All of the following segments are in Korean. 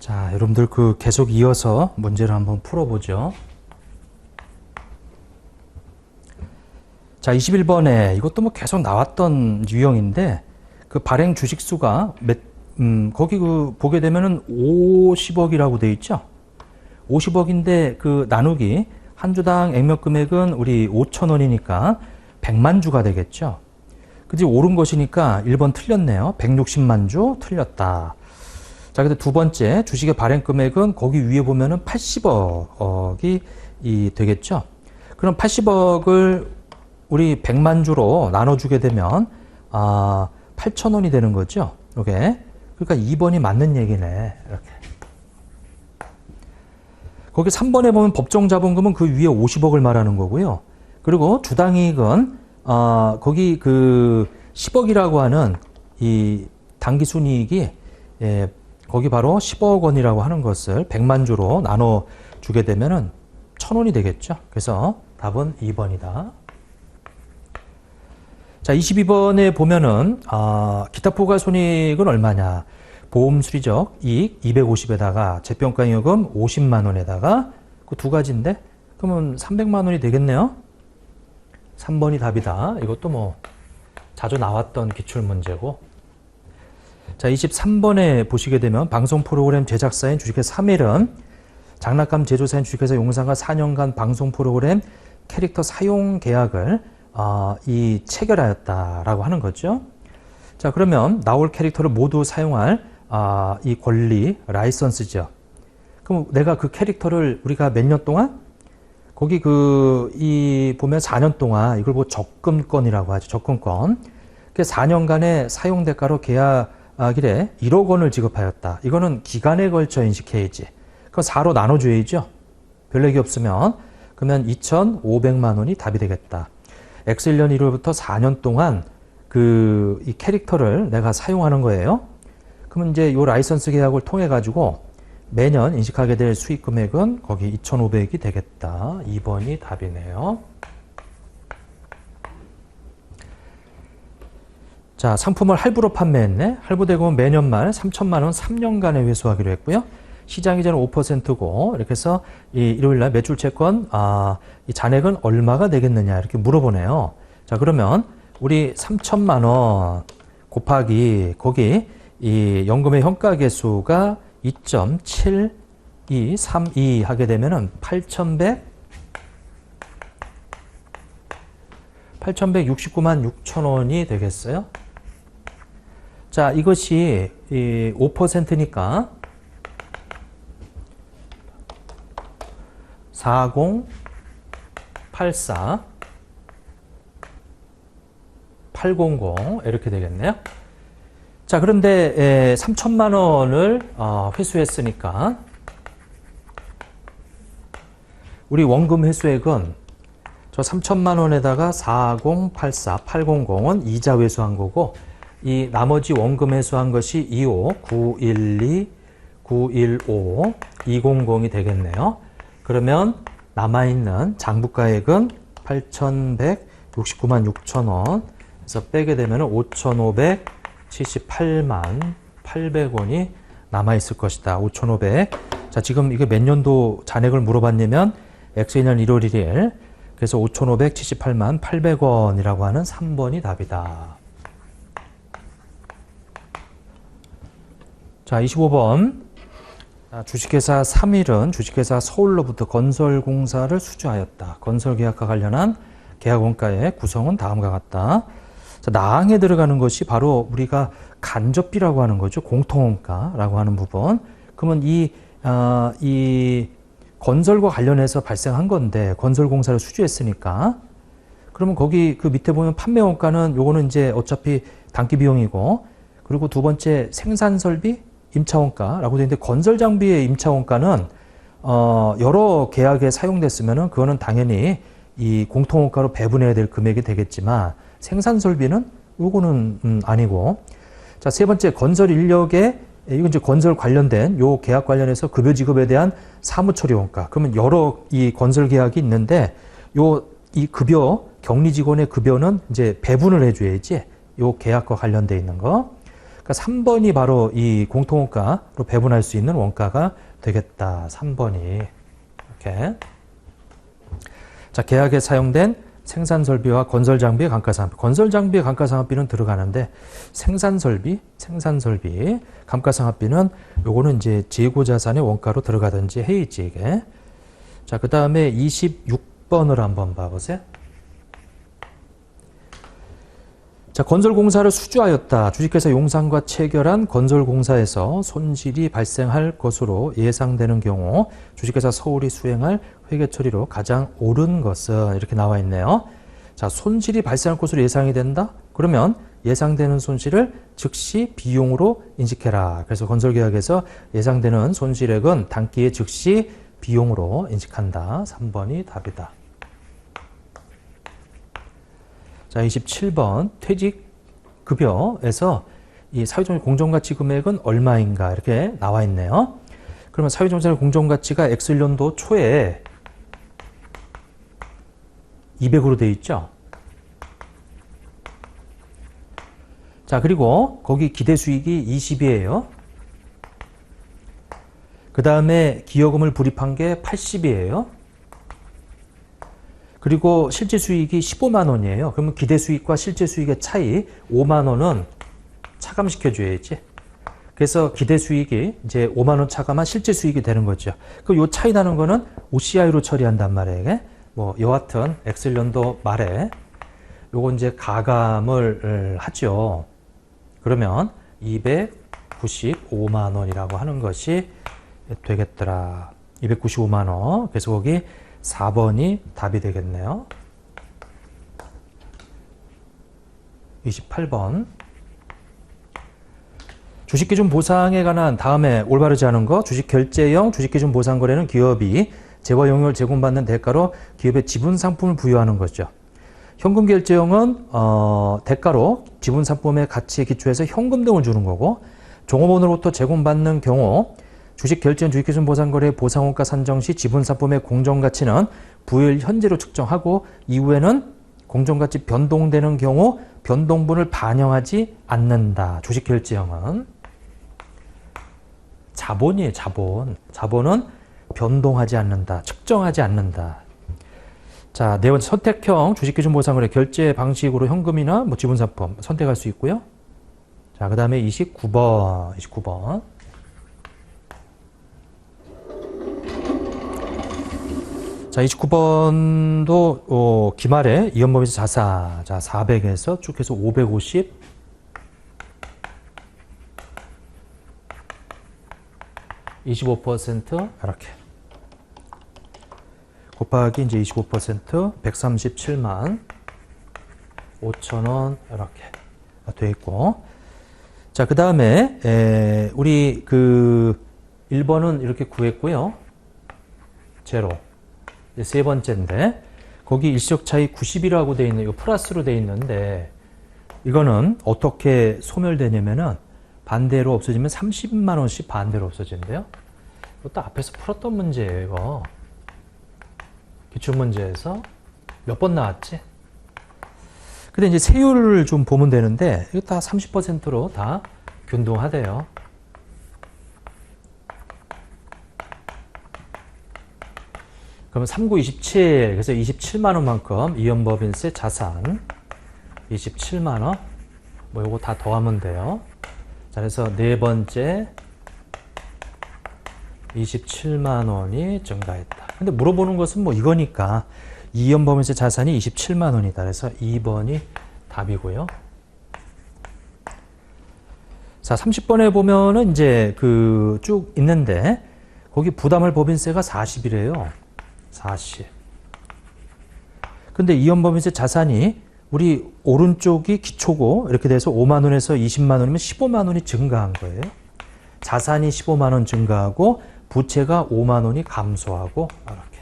자, 여러분들 계속 이어서 문제를 한번 풀어보죠. 자, 21번에 이것도 계속 나왔던 유형인데 발행 주식수가 거기 보게 되면은 50억이라고 되어 있죠. 50억인데 나누기 한 주당 액면 금액은 우리 5,000원이니까 100만 주가 되겠죠. 그지? 옳은 것이니까 1번 틀렸네요. 160만 주 틀렸다. 자, 근데 두 번째 주식의 발행 금액은 거기 위에 보면은 80억이 되겠죠. 그럼 80억을 우리 100만 주로 나눠주게 되면 8,000원이 되는 거죠. 이게 그러니까 2번이 맞는 얘기네. 이렇게. 거기 3번에 보면 법정 자본금은 그 위에 50억을 말하는 거고요. 그리고 주당이익은 거기 10억이라고 하는 이 당기순이익이 거기 바로 10억 원이라고 하는 것을 100만 주로 나눠주게 되면은 1,000원이 되겠죠. 그래서 답은 2번이다. 자, 22번에 보면은 기타 포괄손익은 얼마냐? 보험 수리적 이익 250에다가 재평가잉여금 50만 원에다가 그 두 가지인데 그러면 300만 원이 되겠네요. 3번이 답이다. 이것도 자주 나왔던 기출문제고. 자, 23번에 보시게 되면 방송 프로그램 제작사인 주식회사 3일은 장난감 제조사인 주식회사 용산과 4년간 방송 프로그램 캐릭터 사용 계약을 체결하였다라고 하는 거죠. 자, 그러면 나올 캐릭터를 모두 사용할 이 권리, 라이선스죠. 그럼 내가 그 캐릭터를 우리가 몇 년 동안? 거기 보면 4년 동안 이걸 적금권이라고 하죠. 적금권. 4년간의 사용 대가로 계약일에 1억 원을 지급하였다. 이거는 기간에 걸쳐 인식해야지. 그거 4로 나눠줘야죠. 별 얘기 없으면. 그러면 2,500만 원이 답이 되겠다. X1년 1월부터 4년 동안 이 캐릭터를 내가 사용하는 거예요. 그러면 이제 요 라이선스 계약을 통해 가지고 매년 인식하게 될 수익 금액은 거기 2,500이 되겠다. 2번이 답이네요. 자, 상품을 할부로 판매했네. 할부 대금은 매년 말 3천만 원 3년간에 회수하기로 했고요. 시장 이자는 5%고 이렇게 해서 일요일 날 매출 채권 이 잔액은 얼마가 되겠느냐 이렇게 물어보네요. 자, 그러면 우리 3천만 원 곱하기 거기 이 연금의 현가 계수가 2.7232 하게 되면은 8,169만 6천 원이 되겠어요. 자, 이것이 5%니까 4084 800 이렇게 되겠네요. 자, 그런데 3천만 원을 회수했으니까 우리 원금 회수액은 저 3천만 원에다가 4084 800은 이자 회수한 거고 이 나머지 원금 회수한 것이 25 912 915 200이 되겠네요. 그러면 남아있는 장부가액은 8,169만 6천 원 그래서 빼게 되면 5,578만 800원이 남아있을 것이다. 5,500. 자, 지금 이게 몇 년도 잔액을 물어봤냐면 X2년 1월 1일 그래서 5,578만 800원이라고 하는 3번이 답이다. 자, 25번. 주식회사 3일은 주식회사 서울로부터 건설공사를 수주하였다. 건설계약과 관련한 계약원가의 구성은 다음과 같다. 자, 나항에 들어가는 것이 바로 우리가 간접비라고 하는 거죠. 공통원가라고 하는 부분. 그러면 이 건설과 관련해서 발생한 건데 건설공사를 수주했으니까 그러면 거기 밑에 보면 판매원가는 요거는 이제 어차피 단기 비용이고 그리고 두 번째 생산설비 임차원가라고 되어 있는데 건설장비의 임차원가는 여러 계약에 사용됐으면은 그거는 당연히 이 공통원가로 배분해야 될 금액이 되겠지만 생산설비는 요거는 아니고 자, 세 번째 건설 인력의 이건 이제 건설 관련된 요 계약 관련해서 급여 지급에 대한 사무처리 원가. 그러면 여러 이 건설 계약이 있는데 이 급여 격리 직원의 급여는 이제 배분을 해줘야지 요 계약과 관련돼 있는 거. 그러니까 3번이 바로 이 공통원가로 배분할 수 있는 원가가 되겠다. 3번이. 이렇게. 자, 계약에 사용된 생산설비와 건설장비의 감가상각비. 건설장비의 감가상각비는 들어가는데 생산설비, 감가상각비는 요거는 이제 재고자산의 원가로 들어가든지 해야지, 이게. 자, 그 다음에 26번을 한번 봐보세요. 자, 건설공사를 수주하였다. 주식회사 용산과 체결한 건설공사에서 손실이 발생할 것으로 예상되는 경우 주식회사 서울이 수행할 회계처리로 가장 옳은 것은 이렇게 나와 있네요. 자, 손실이 발생할 것으로 예상이 된다? 그러면 예상되는 손실을 즉시 비용으로 인식해라. 그래서 건설계약에서 예상되는 손실액은 단기에 즉시 비용으로 인식한다. 3번이 답이다. 자, 27번 퇴직급여에서 이 사회적 공정가치 금액은 얼마인가 이렇게 나와 있네요. 그러면 사회정산의 공정가치가 X년도 초에 200으로 되어 있죠. 자, 그리고 거기 기대수익이 20이에요. 그 다음에 기여금을 불입한 게 80이에요. 그리고 실제 수익이 15만 원이에요. 그러면 기대 수익과 실제 수익의 차이 5만 원은 차감시켜 줘야지. 그래서 기대 수익이 이제 5만 원 차감한 실제 수익이 되는 거죠. 그 요 차이 나는 거는 OCI로 처리한단 말이에요. 이게. 뭐 여하튼 X년도 말에 요거 이제 가감을 하죠. 그러면 295만 원이라고 하는 것이 되겠더라. 295만 원. 그래서 거기 4번이 답이 되겠네요. 28번. 주식기준 보상에 관한 다음에 올바르지 않은 거. 주식결제형 주식기준 보상 거래는 기업이 재화 용역을 제공받는 대가로 기업에 지분 상품을 부여하는 거죠. 현금결제형은 대가로 지분 상품의 가치에 기초해서 현금 등을 주는 거고, 종업원으로부터 제공받는 경우 주식결제형 주식기준 보상거래 보상원가 산정 시 지분 상품의 공정가치는 부여일 현재로 측정하고 이후에는 공정가치 변동되는 경우 변동분을 반영하지 않는다. 주식결제형은 자본이에요. 자본은 변동하지 않는다. 측정하지 않는다. 자, 네 번째 선택형 주식기준 보상거래 결제 방식으로 현금이나 뭐 지분 상품 선택할 수 있고요. 자, 그 다음에 29번. 자, 29번도 기말에 이연법에서 자산, 자 400에서 쭉 해서 550, 25% 이렇게 곱하기 이제 25% 137만 5천원 이렇게 돼 있고, 자, 그 다음에 우리 그 1번은 이렇게 구했고요. 제로. 세 번째인데 거기 일시적 차이 90이라고 돼 있는 이거 플러스로 돼 있는데 이거는 어떻게 소멸되냐면은 반대로 없어지면 30만 원씩 반대로 없어진대요. 이것도 앞에서 풀었던 문제예요. 이거 기출문제에서 몇 번 나왔지? 근데 이제 세율을 좀 보면 되는데 이거 다 30%로 다 균등하대요. 그러면 3927, 그래서 27만 원만큼 이연법인세 자산 27만 원, 뭐 요거 다 더하면 돼요. 자, 그래서 네 번째 27만 원이 증가했다. 근데 물어보는 것은 뭐 이거니까 이연법인세 자산이 27만 원이다. 그래서 2번이 답이고요. 자, 30번에 보면은 이제 그 쭉 있는데 거기 부담할 법인세가 40이래요. 40. 근데 이연법인세 자산이 우리 오른쪽이 기초고 이렇게 돼서 5만 원에서 20만 원이면 15만 원이 증가한 거예요. 자산이 15만 원 증가하고 부채가 5만 원이 감소하고 이렇게.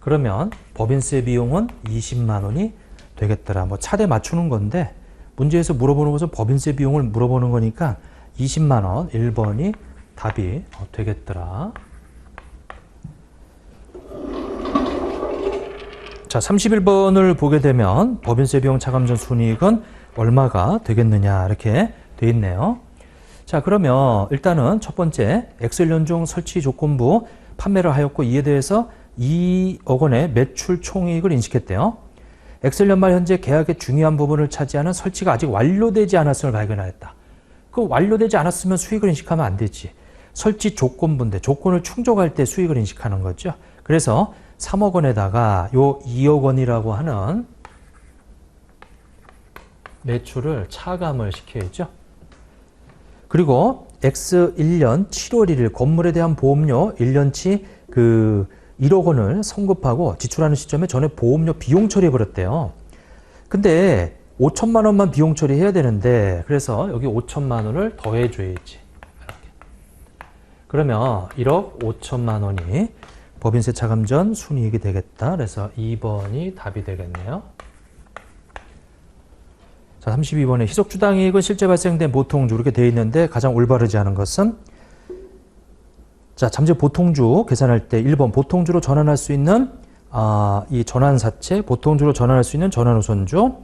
그러면 법인세 비용은 20만 원이 되겠더라. 뭐 차례 맞추는 건데 문제에서 물어보는 것은 법인세 비용을 물어보는 거니까 20만 원 1번이 답이 되겠더라. 자, 31번을 보게 되면 법인세 비용 차감 전 순이익은 얼마가 되겠느냐 이렇게 돼 있네요. 자, 그러면 일단은 첫 번째 엑셀연중 설치 조건부 판매를 하였고 이에 대해서 2억 원의 매출 총이익을 인식했대요. 엑셀 연말 현재 계약의 중요한 부분을 차지하는 설치가 아직 완료되지 않았음을 발견하였다. 그 완료되지 않았으면 수익을 인식하면 안 되지. 설치 조건부인데 조건을 충족할 때 수익을 인식하는 거죠. 그래서 3억 원에다가 요 2억 원이라고 하는 매출을 차감을 시켜야죠. 그리고 X 1년 7월 1일 건물에 대한 보험료 1년치 그 1억 원을 성급하고 지출하는 시점에 전에 보험료 비용 처리해 버렸대요. 근데 5천만 원만 비용 처리해야 되는데 그래서 여기 5천만 원을 더해 줘야지. 이렇게. 그러면 1억 5천만 원이 법인세 차감 전 순이익이 되겠다. 그래서 2번이 답이 되겠네요. 자, 32번에 희석주당이익은 실제 발생된 보통주 이렇게 되어 있는데 가장 올바르지 않은 것은 자, 잠재 보통주 계산할 때 1번 보통주로 전환할 수 있는 이 전환사채, 보통주로 전환할 수 있는 전환우선주,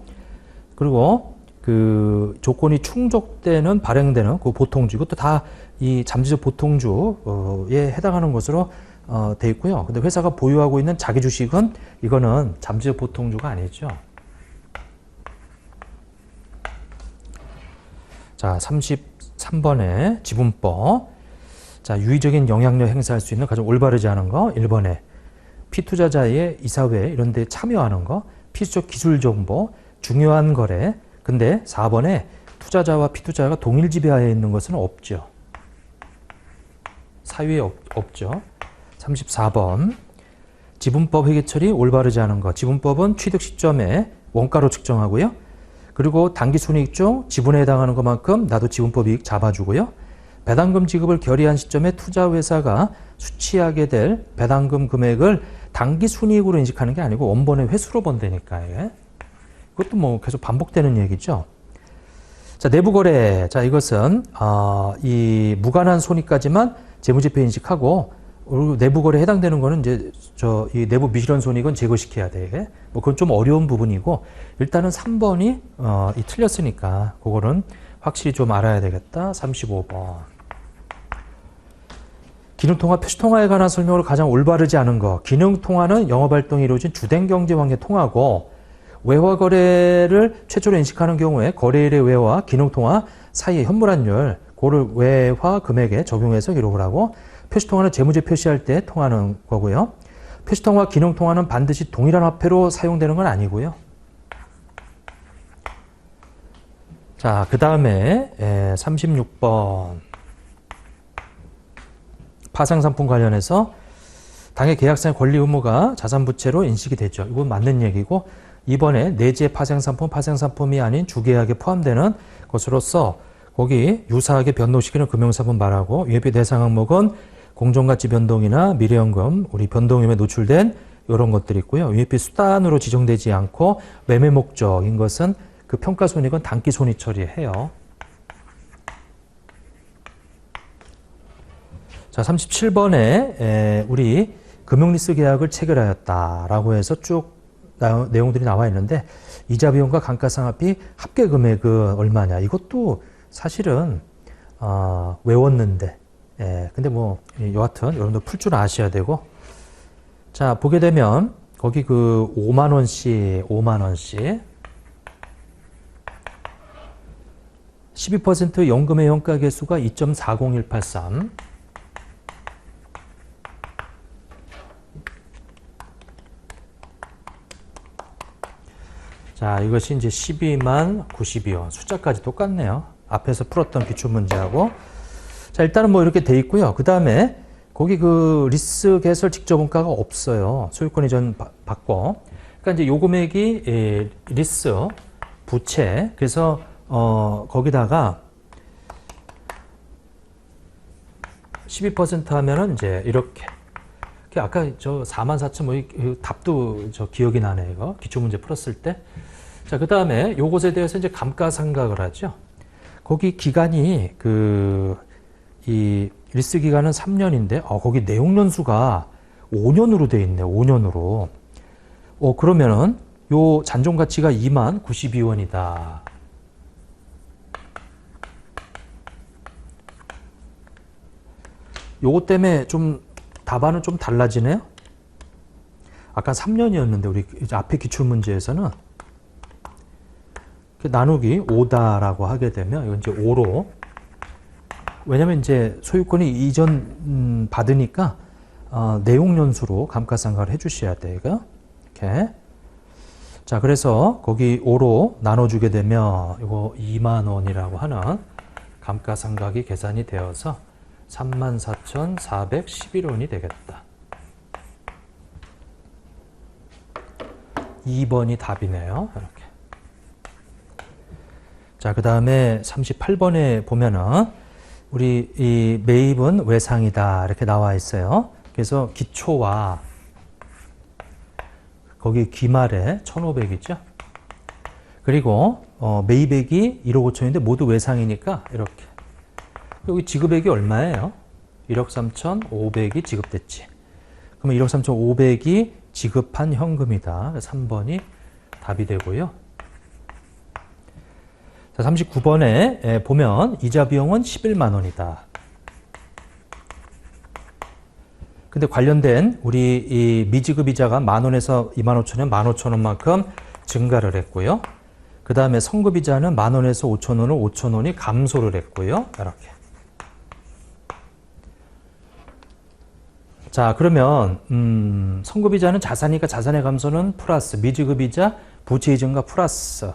그리고 그 조건이 충족되는 발행되는 그 보통주, 이것도 다 이 잠재적 보통주에 해당하는 것으로 돼 있고요. 근데 회사가 보유하고 있는 자기 주식은 이거는 잠재적 보통주가 아니죠. 자, 33번에 지분법. 자, 유의적인 영향력 행사할 수 있는 가장 올바르지 않은 거 1번에 피투자자의 이사회 이런 데 참여하는 거, 필수적 기술 정보, 중요한 거래. 근데 4번에 투자자와 피투자가 동일 지배하에 있는 것은 없죠. 사유에 없죠. 34번 지분법 회계 처리 올바르지 않은 거. 지분법은 취득 시점에 원가로 측정하고요. 그리고 당기순이익 중 지분에 해당하는 것만큼 나도 지분법 이익 잡아주고요. 배당금 지급을 결의한 시점에 투자회사가 수취하게 될 배당금 금액을 당기순이익으로 인식하는 게 아니고 원본의 회수로 본다니까. 그것도 뭐 계속 반복되는 얘기죠. 자, 내부거래. 자, 이것은 이 무관한 손익까지만 재무제표 인식하고 내부거래에 해당되는 거는 이제 이 내부 미실현 손익은 제거시켜야 돼. 뭐 그건 좀 어려운 부분이고 일단은 3번이 틀렸으니까 그거는 확실히 좀 알아야 되겠다. 35번. 기능통화, 표시통화에 관한 설명을 가장 올바르지 않은 거. 기능통화는 영업활동이 이루어진 주된 경제관계 통화고 외화거래를 최초로 인식하는 경우에 거래일의 외화, 기능통화 사이의 현물환율, 그를 외화 금액에 적용해서 기록을 하고 표시통화는 재무제 표시할 때 통하는 거고요. 표시통화, 기능통화는 반드시 동일한 화폐로 사용되는 건 아니고요. 자, 그 다음에 36번 파생상품 관련해서 당해 계약상의 권리 의무가 자산부채로 인식이 되죠. 이건 맞는 얘기고 이번에 내재 파생상품이 아닌 주계약에 포함되는 것으로서 거기 유사하게 변동시키는 금융상품 말하고 UFP 대상 항목은 공정가치 변동이나 미래연금, 우리 변동위험에 노출된 이런 것들이 있고요. UFP 수단으로 지정되지 않고 매매 목적인 것은 그 평가손익은 단기손익 처리해요. 자, 37번에 우리 금융리스 계약을 체결하였다라고 해서 쭉 내용들이 나와 있는데 이자 비용과 감가상각비 합계 금액은 얼마냐. 이것도 사실은 외웠는데 근데 뭐 여하튼 여러분들 풀 줄 아셔야 되고 자 보게 되면 거기 그 5만원씩 12% 연금의 현가 개수가 2.40183 자, 이것이 이제 12만 92원. 숫자까지 똑같네요. 앞에서 풀었던 기출문제하고. 자, 일단은 뭐 이렇게 돼 있고요. 그 다음에 거기 그 리스 개설 직접 원가가 없어요. 소유권 이전 받고. 그러니까 이제 요 금액이 리스, 부채. 그래서, 거기다가 12% 하면은 이제 이렇게. 아까 저 44,000 뭐 답도 저 기억이 나네, 이거. 기출문제 풀었을 때. 자, 그 다음에 요것에 대해서 이제 감가상각을 하죠. 거기 기간이 이 리스 기간은 3년인데, 거기 내용 연수가 5년으로 돼 있네, 5년으로. 그러면은 요 잔존 가치가 2만 92원이다. 요거 때문에 좀 답안은 좀 달라지네요. 아까 3년이었는데 우리 이제 앞에 기출문제에서는 나누기 5다라고 하게 되면 이건 이제 5로, 왜냐면 이제 소유권이 이전 받으니까 내용 연수로 감가상각을 해주셔야 돼요. 이렇게. 자, 그래서 거기 5로 나눠주게 되면 이거 2만 원이라고 하는 감가상각이 계산이 되어서 34,411원이 되겠다. 2번이 답이네요. 이렇게. 자, 그 다음에 38번에 보면은 우리 이 매입은 외상이다 이렇게 나와 있어요. 그래서 기초와 거기 기말에 1,500이죠. 그리고 매입액이 1억 5천인데 모두 외상이니까 이렇게. 여기 지급액이 얼마예요? 1억 3,500이 지급됐지. 그러면 1억 3,500이 지급한 현금이다. 3번이 답이 되고요. 자, 39번에 보면 이자 비용은 11만 원이다. 근데 관련된 우리 이 미지급 이자가 만 원에서 2만 5천 원, 15,000원만큼 증가를 했고요. 그 다음에 성급 이자는 만 원에서 5천 원을 5천 원이 감소를 했고요. 이렇게. 자, 그러면 성급 이자는 자산이니까 자산의 감소는 플러스, 미지급 이자, 부채 이전과 플러스.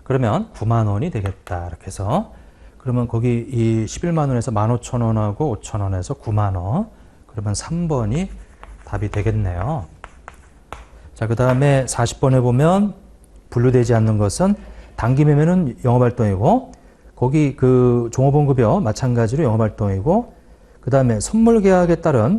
그러면 9만 원이 되겠다. 이렇게 해서 그러면 거기 이 11만 원에서 15,000원하고 5,000원에서 9만 원. 그러면 3번이 답이 되겠네요. 자, 그 다음에 40번에 보면 분류되지 않는 것은 단기 매매는 영업활동이고, 거기 그 종업원급여 마찬가지로 영업활동이고, 그 다음에 선물 계약에 따른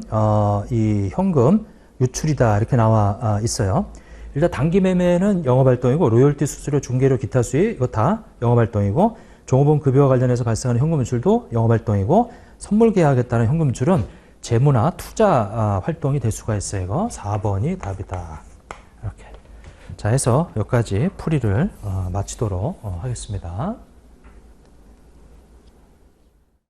이 현금 유출이다 이렇게 나와 있어요. 일단 단기 매매는 영업활동이고, 로열티, 수수료, 중개료, 기타 수익 이거 다 영업활동이고, 종업원 급여와 관련해서 발생하는 현금 유출도 영업활동이고, 선물 계약에 따른 현금 유출은 재무나 투자 활동이 될 수가 있어요. 이거 4번이 답이다. 이렇게. 자, 해서 여기까지 풀이를 마치도록 하겠습니다.